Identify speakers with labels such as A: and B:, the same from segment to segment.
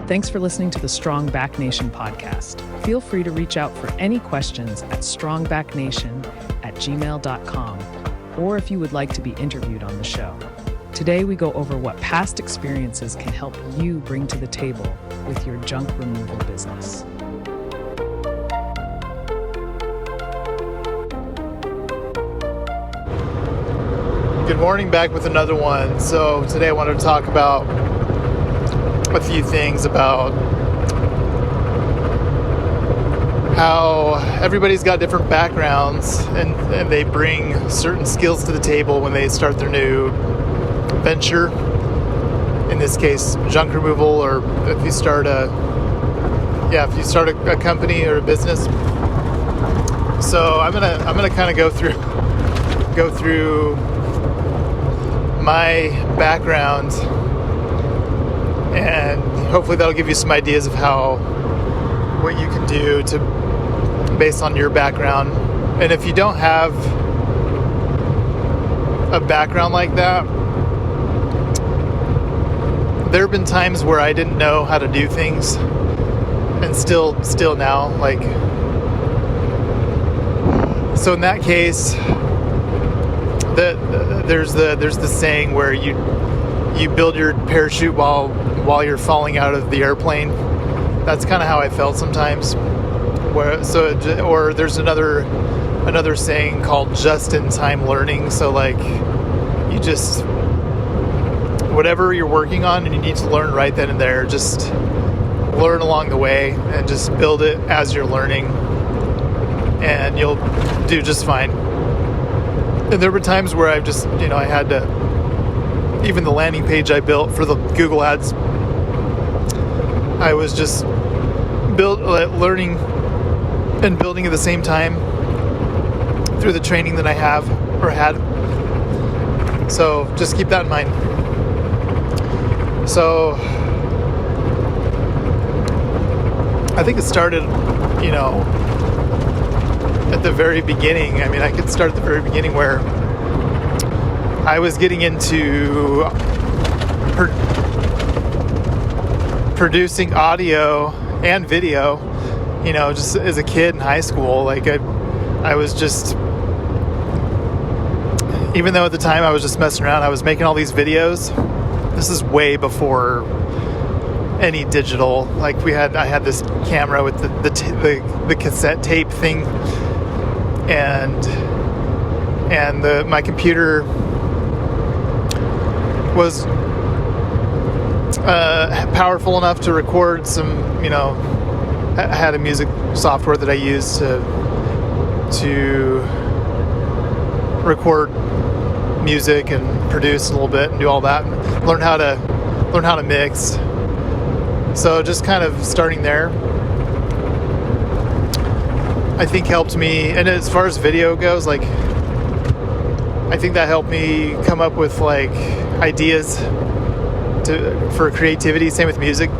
A: Thanks for listening to the Strong Back Nation podcast. Feel free to reach out for any questions at strongbacknation@gmail.com, or if you would like to be interviewed on the show. Today, we go over what past experiences can help you bring to the table with your junk removal business.
B: Good morning, back with another one. So today I wanted to talk about a few things about how everybody's got different backgrounds and they bring certain skills to the table when they start their new venture. In this case, junk removal, or if you start a company or a business. So I'm gonna kind of go through my background, and hopefully that'll give you some ideas of what you can do based on your background. And if you don't have a background like that, there have been times where I didn't know how to do things, and still now, so in that case, there's the saying where you build your parachute while you're falling out of the airplane. That's kind of how I felt sometimes. Or there's another saying called just-in-time learning. So you just, whatever you're working on and you need to learn right then and there, just learn along the way and just build it as you're learning, and you'll do just fine. And there were times where I had to, even the landing page I built for the Google Ads, I was just learning and building at the same time through the training that I had. So just keep that in mind. So I think it started, at the very beginning. I mean, I could start at the very beginning where I was getting into producing audio and video, just as a kid in high school. I was just, even though at the time I was just messing around, I was making all these videos. This is way before any digital. I had this camera with the cassette tape thing, and my computer was powerful enough to record some, I had a music software that I used to record music and produce a little bit and do all that, and learn how to mix. So just kind of starting there, I think helped me. And as far as video goes, I think that helped me come up with ideas for creativity. Same with music.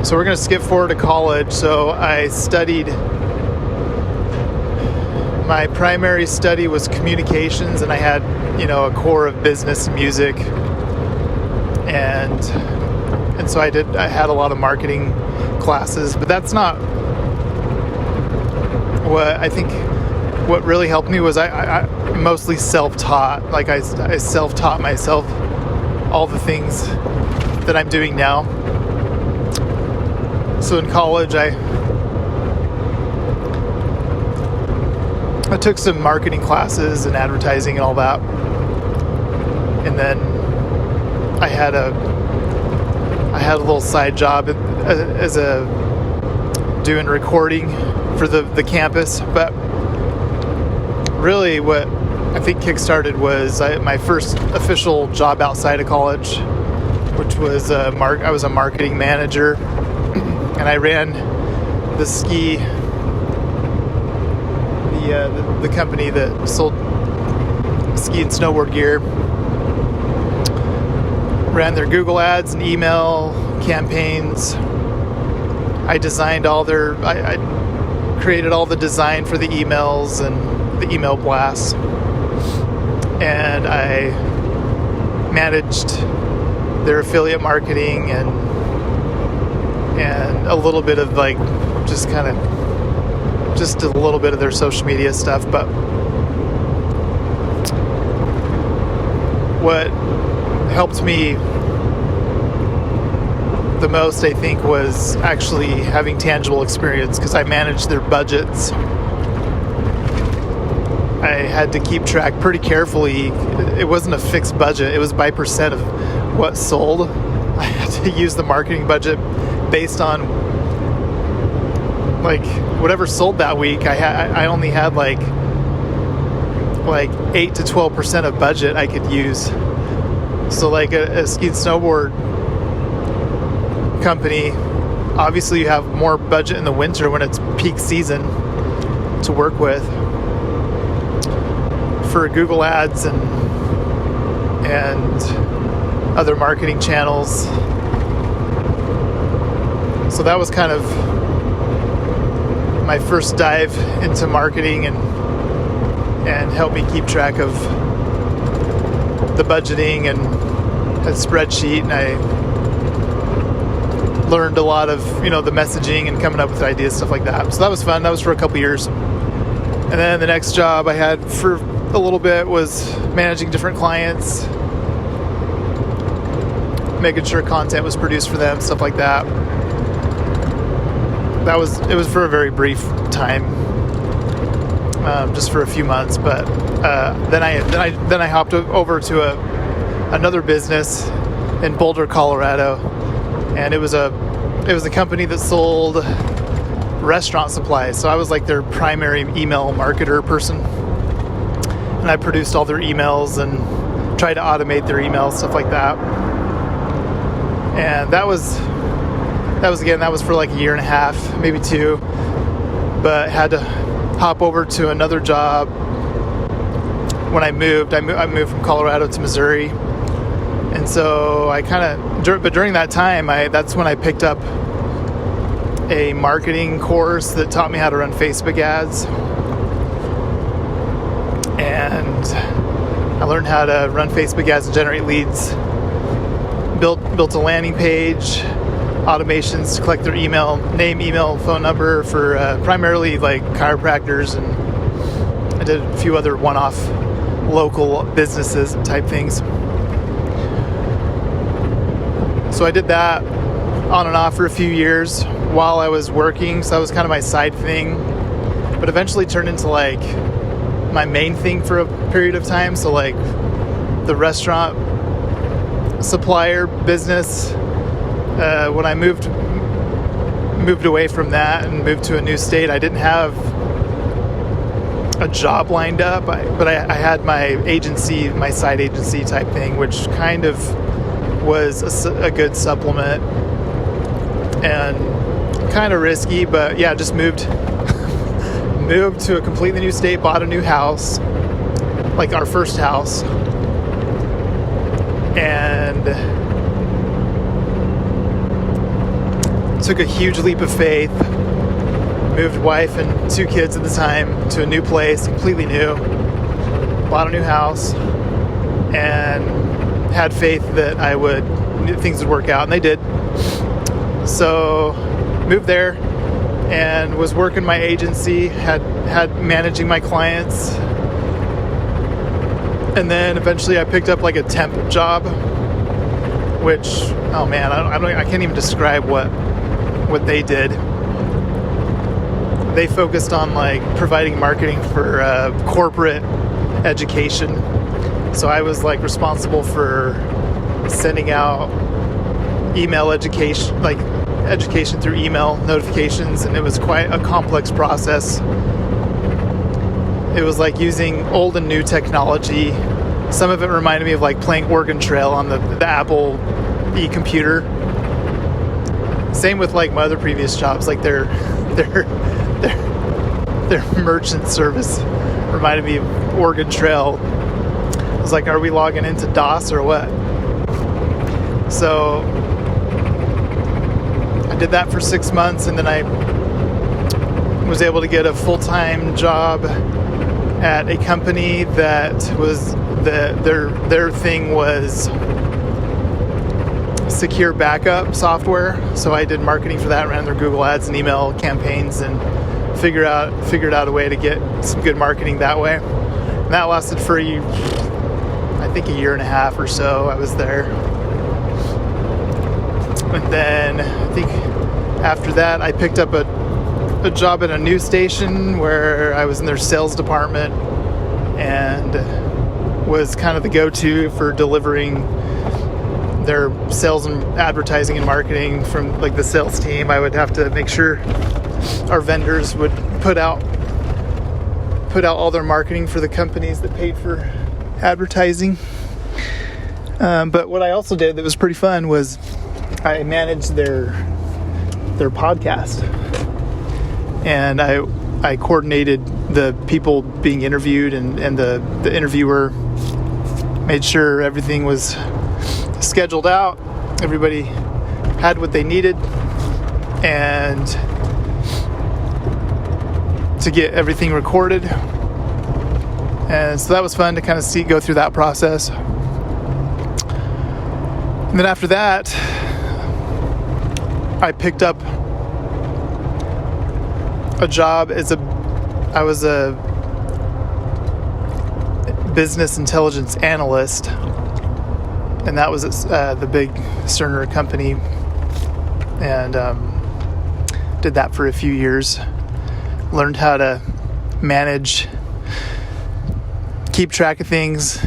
B: So we're going to skip forward to college. So I studied, my primary study was communications, and I had, a core of business and music. And so I had a lot of marketing classes, but that's not what really helped me. Was I mostly self-taught. I self-taught myself all the things that I'm doing now. So in college, I took some marketing classes and advertising and all that. And then I had a little side job as doing recording for the campus. But really what I think kickstarted was my first official job outside of college, which was I was a marketing manager, and I ran the company that sold ski and snowboard gear. Ran their Google Ads and email campaigns. I designed I created all the design for the emails and the email blasts, and I managed their affiliate marketing and and a little bit of like just a little bit of their social media stuff. But what helped me the most, I think, was actually having tangible experience, because I managed their budgets. I had to keep track pretty carefully. It wasn't a fixed budget. It was by percent of what sold. I had to use the marketing budget based on like whatever sold that week. I only had like 8 to 12% of budget I could use. So like a ski and snowboard company, obviously you have more budget in the winter when it's peak season to work with for Google ads and other marketing channels. So that was kind of my first dive into marketing and helped me keep track of the budgeting and a spreadsheet, and I learned a lot of the messaging and coming up with ideas, stuff like that. So that was fun. That was for a couple years. And then the next job I had for a little bit was managing different clients, making sure content was produced for them, stuff like that. It was for a very brief time, just for a few months. But then I hopped over to another business in Boulder, Colorado, and it was a company that sold restaurant supplies. So I was like their primary email marketer person, and I produced all their emails and tried to automate their emails, stuff like that. And that was for like a year and a half, maybe 2, but had to hop over to another job when I moved. I moved from Colorado to Missouri, and so but during that time, that's when I picked up a marketing course that taught me how to run Facebook ads, and I learned how to run Facebook ads and generate leads. Built a landing page, automations to collect their name, email, phone number for primarily like chiropractors, and I did a few other one-off local businesses type things. So I did that on and off for a few years while I was working. So that was kind of my side thing, but eventually turned into like my main thing for a period of time. So like the restaurant supplier business, when I moved away from that and moved to a new state, I didn't have a job lined up, but I had my agency, my side agency type thing, which kind of was a good supplement and kind of risky, but yeah, just moved to a completely new state, bought a new house, like our first house, and took a huge leap of faith, moved wife and 2 kids at the time to a new place, completely new, bought a new house, and had faith that things would work out, and they did. So moved there and was working my agency, had managing my clients, and then eventually I picked up like a temp job, which, oh man, I can't even describe what they did. They focused on like providing marketing for corporate education. So I was like responsible for sending out email education, like education through email notifications, and it was quite a complex process. It was like using old and new technology. Some of it reminded me of like playing Oregon Trail on the Apple e-computer. Same with like my other previous jobs, like their merchant service reminded me of Oregon Trail. I was like, are we logging into DOS or what? So I did that for 6 months, and then I was able to get a full-time job at a company that was their thing was secure backup software. So I did marketing for that, ran their Google Ads and email campaigns, and figured out a way to get some good marketing that way. And that lasted for I think a year and a half or so. I was there. And then I think after that I picked up a job at a news station where I was in their sales department and was kind of the go-to for delivering their sales and advertising and marketing from like the sales team. I would have to make sure our vendors would put out all their marketing for the companies that paid for advertising. But what I also did that was pretty fun was I managed their podcast, and I coordinated the people being interviewed and the interviewer, made sure everything was scheduled out, everybody had what they needed, and to get everything recorded. And so that was fun to kind of go through that process. And then after that, I picked up a job I was a business intelligence analyst, and that was at the big Cerner company, and did that for a few years. Learned how to manage, keep track of things,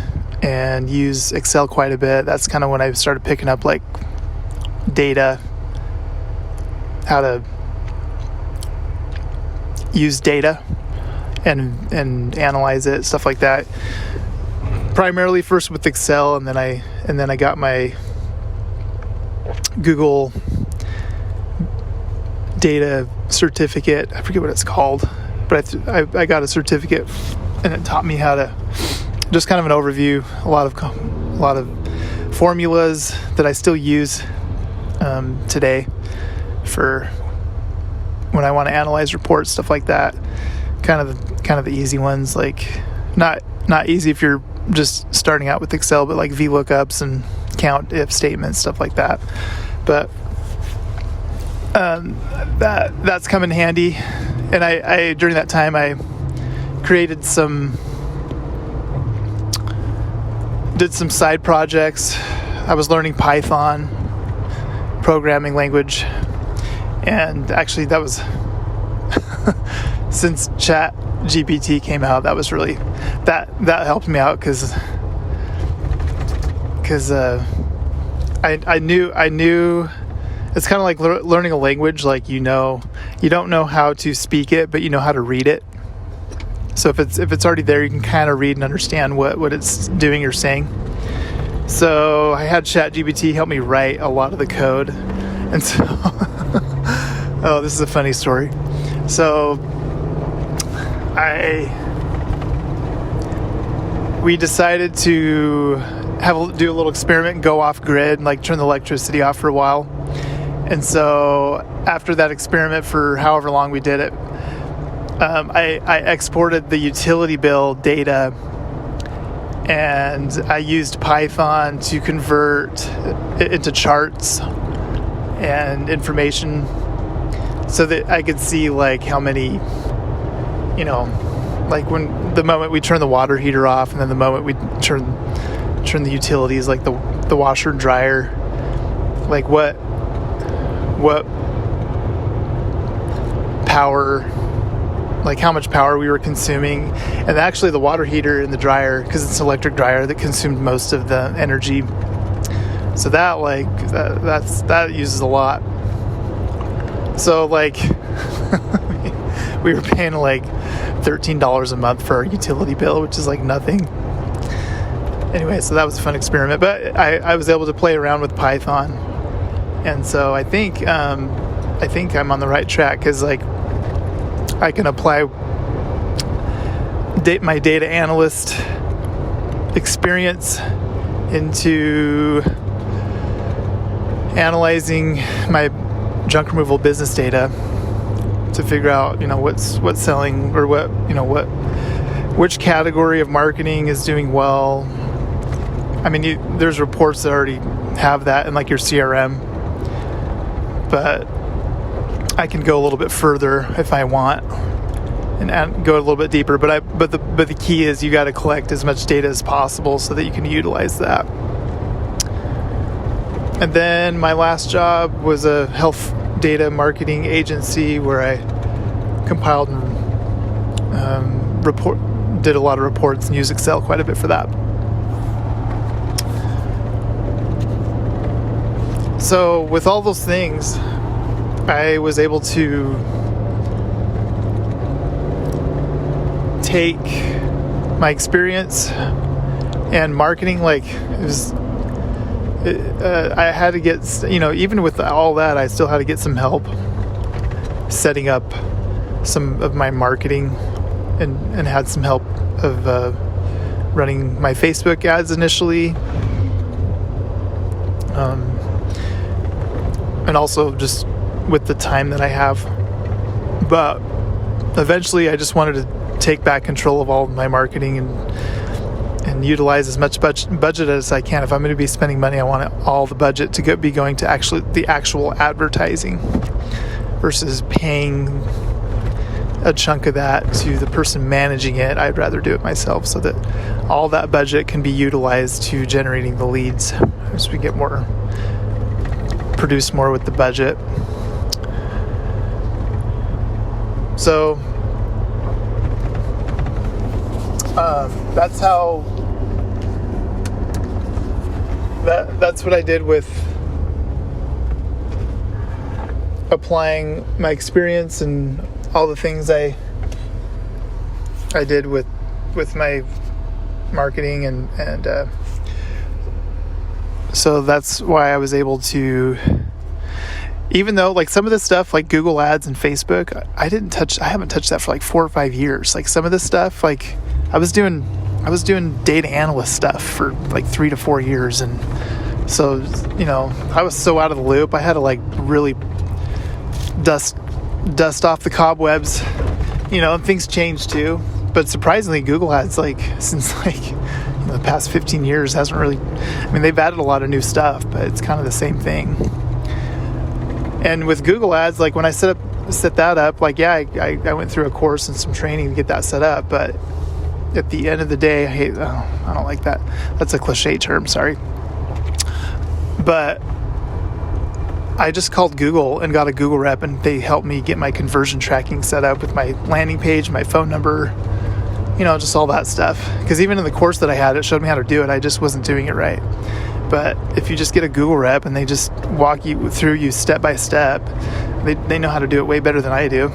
B: and use Excel quite a bit. That's kind of when I started picking up like data, how to use data and analyze it, stuff like that. Primarily first with Excel, and then I got my Google data certificate. I forget what it's called, but I got a certificate, and it taught me how to just kind of an overview, a lot of formulas that I still use today for when I want to analyze reports, stuff like that. Kind of the easy ones, like not easy if you're just starting out with Excel, but like VLOOKUPs and count if statements, stuff like that. But that's come in handy. And I during that time I did some side projects. I was learning Python programming language, and actually that was since Chat GPT came out, that was really that helped me out because I knew it's kind of like learning a language. Like you don't know how to speak it, but you know how to read it. So if it's already there, you can kind of read and understand what it's doing or saying. So I had ChatGPT help me write a lot of the code, and so oh, this is a funny story. So we decided to do a little experiment and go off grid and like turn the electricity off for a while. And so after that experiment for however long we did it, I exported the utility bill data, and I used Python to convert it into charts and information so that I could see like how many, like when the moment we turn the water heater off, and then the moment we turn the utilities, like the washer and dryer, like what power, like how much power we were consuming. And actually the water heater and the dryer, because it's an electric dryer, that consumed most of the energy. So that uses a lot. So like we were paying like $13 a month for our utility bill, which is like nothing. Anyway, so that was a fun experiment, but I was able to play around with Python, and so I think I'm on the right track, because like I can apply my data analyst experience into analyzing my junk removal business data to figure out what's selling, or which category of marketing is doing well, I mean, there's reports that already have that in like your CRM, but I can go a little bit further if I want and go a little bit deeper. But the key is you got to collect as much data as possible so that you can utilize that. And then my last job was a health data marketing agency where I compiled and did a lot of reports and used Excel quite a bit for that. So with all those things, I was able to take my experience and marketing, like I had to get, even with all that, I still had to get some help setting up some of my marketing and had some help of running my Facebook ads initially. And also just with the time that I have. But eventually I just wanted to take back control of all of my marketing and utilize as much budget as I can. If I'm going to be spending money, I want all the budget to be going to the actual advertising versus paying a chunk of that to the person managing it. I'd rather do it myself so that all that budget can be utilized to generating the leads as we get more, produce more with the budget. So that's what I did with applying my experience and all the things I did with my marketing and so that's why I was able to, even though like some of this stuff like Google Ads and Facebook, I haven't touched that for like 4 or 5 years. Like some of this stuff, like I was doing data analyst stuff for like 3 to 4 years, and so I was so out of the loop. I had to like really dust off the cobwebs. Things change too, but surprisingly Google Ads, like since the past 15 years, hasn't really, they've added a lot of new stuff, but it's kind of the same thing. And with Google Ads, like when I set that up, like I went through a course and some training to get that set up, but at the end of the day, I don't like that. That's a cliche term, sorry. But I just called Google and got a Google rep, and they helped me get my conversion tracking set up with my landing page, my phone number, just all that stuff. Because even in the course that I had, it showed me how to do it. I just wasn't doing it right. But if you just get a Google rep and they just walk you through step by step, they know how to do it way better than I do.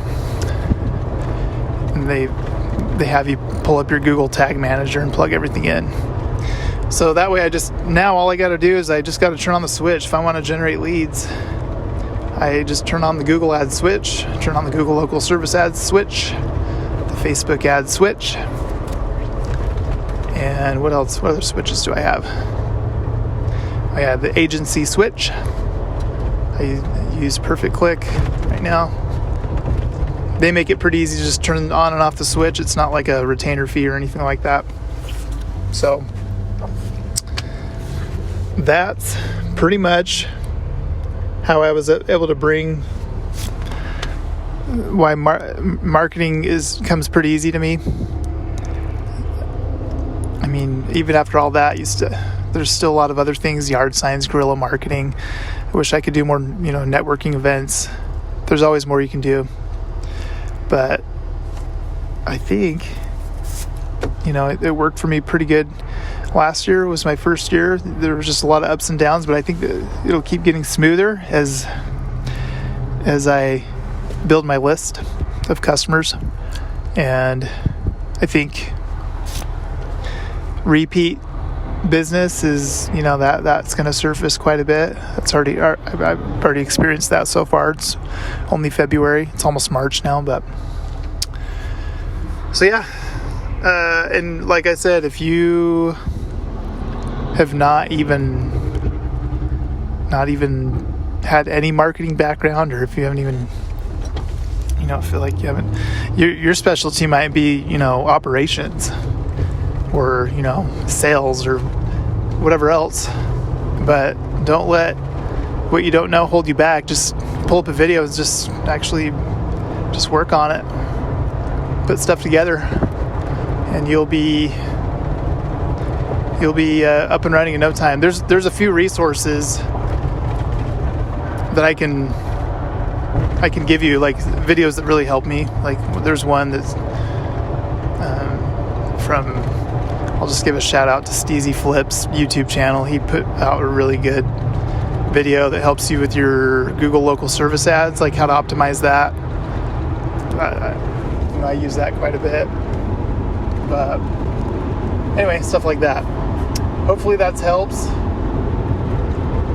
B: And they have you pull up your Google Tag Manager and plug everything in. So that way now all I got to do is I just got to turn on the switch. If I want to generate leads, I just turn on the Google Ads switch, turn on the Google Local Service Ads switch, the Facebook Ads switch, and what else? What other switches do I have? I have the agency switch. I use Perfect Click right now. They make it pretty easy to just turn on and off the switch. It's not like a retainer fee or anything like that. So that's pretty much how I was able to bring why marketing comes pretty easy to me. Even after all that, there's still a lot of other things, yard signs, guerrilla marketing. I wish I could do more, networking events. There's always more you can do. But I think, it worked for me pretty good. Last year was my first year. There was just a lot of ups and downs, but I think that it'll keep getting smoother as I build my list of customers. And I think repeat business is, that's going to surface quite a bit. I've already experienced that so far. It's only February. It's almost March now, but so yeah. And like I said, if you have not even had any marketing background, or if you haven't even, feel like you haven't, your specialty might be, operations or, sales or whatever else. But don't let what you don't know hold you back. Just pull up a video and just work on it. Put stuff together, and you'll be up and running in no time. There's a few resources that I can give you, like videos that really help me. Like there's one that's from, I'll just give a shout out to Steezy Flip's YouTube channel. He put out a really good video that helps you with your Google local service ads, like how to optimize that. I use that quite a bit. But anyway, stuff like that. Hopefully that helps.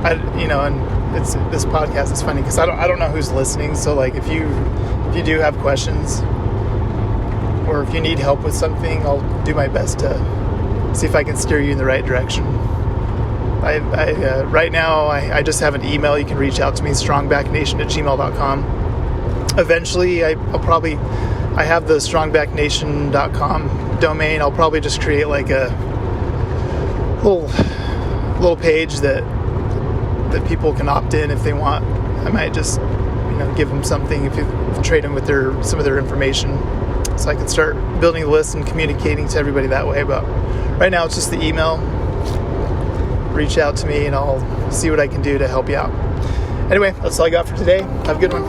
B: And this podcast is funny because I don't know who's listening. So like if you do have questions, or if you need help with something, I'll do my best to see if I can steer you in the right direction. Right now, I just have an email. You can reach out to me, strongbacknation@gmail.com. Eventually, I have the strongbacknation.com domain. I'll probably just create like a little page that people can opt in if they want. I might just give them something if you trade them with some of their information, so I can start building a list and communicating to everybody that way. But right now it's just the email. Reach out to me and I'll see what I can do to help you out. Anyway, that's all I got for today. Have a good one.